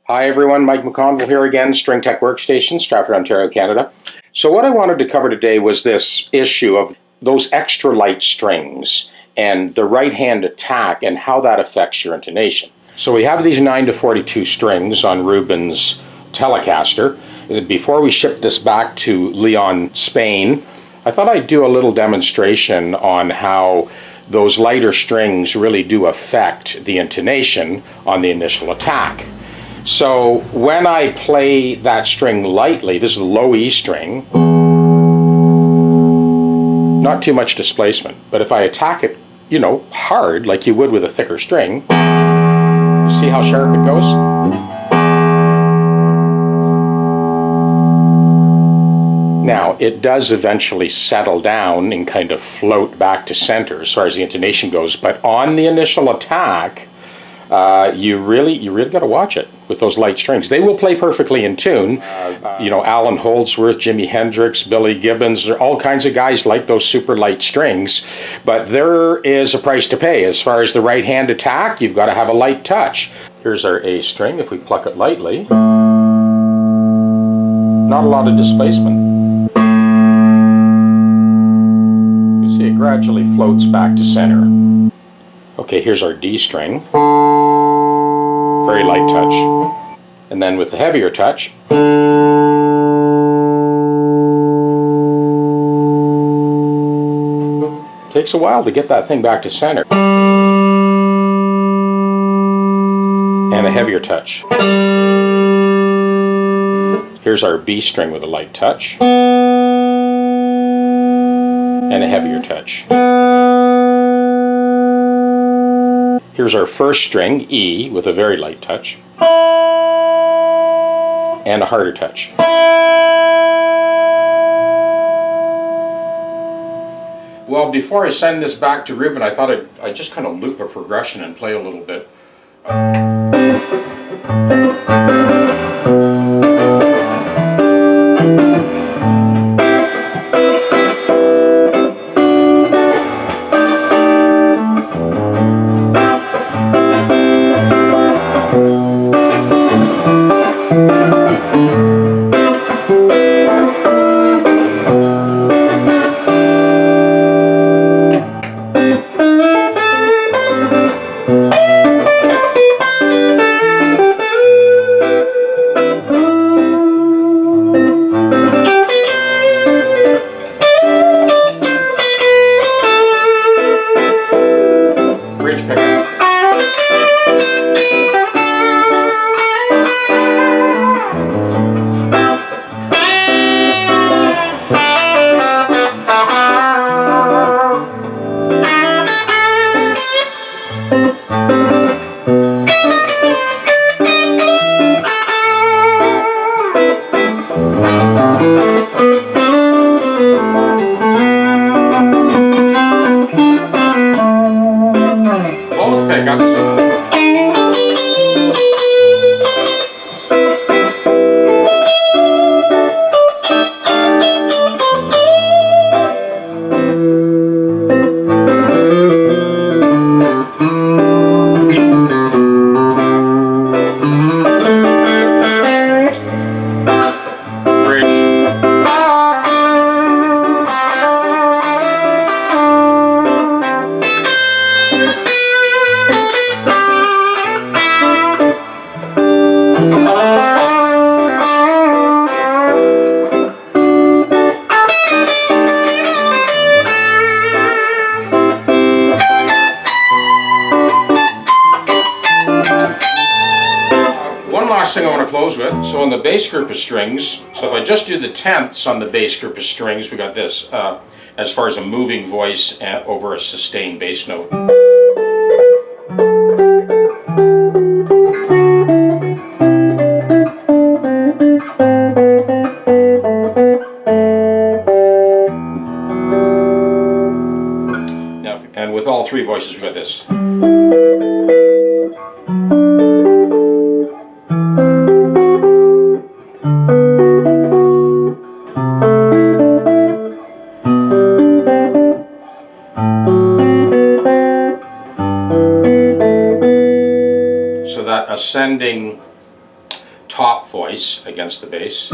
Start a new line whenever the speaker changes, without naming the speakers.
Hi everyone, Mike McConville here again, String Tech Workstation, Stratford, Ontario, Canada. So what I wanted to cover today was this issue of those extra light strings and the right hand attack and how that affects your intonation. So we have these 9 to 42 strings on Rubin's Telecaster. Before we shipped this back to Leon, Spain, I thought I'd do a little demonstration on how those lighter strings really do affect the intonation on the initial attack. So when I play that string lightly, this is a low E string, not too much displacement, but if I attack it, hard like you would with a thicker string, see how sharp it goes? Now, it does eventually settle down and kind of float back to center as far as the intonation goes, but on the initial attack, you really got to watch it with those light strings. They will play perfectly in tune. Alan Holdsworth, Jimi Hendrix, Billy Gibbons, there are all kinds of guys like those super light strings, but there is a price to pay. As far as the right hand attack, you've got to have a light touch. Here's our A string. If we pluck it lightly, not a lot of displacement. You see it gradually floats back to center. Okay, here's our D string. Very light touch. And then with the heavier touch, takes a while to get that thing back to center. And a heavier touch. Here's our B string with a light touch. And a heavier touch. Here's our first string, E, with a very light touch, and a harder touch. Well, before I send this back to Ruben, I thought I'd just kind of loop a progression and play a little bit. Bridge pickup. Both pickups. Last thing I want to close with, so on the bass group of strings, so if I just do the tenths on the bass group of strings, we got this, as far as a moving voice over a sustained bass note. Now, and with all three voices, we got this. So that ascending top voice against the bass.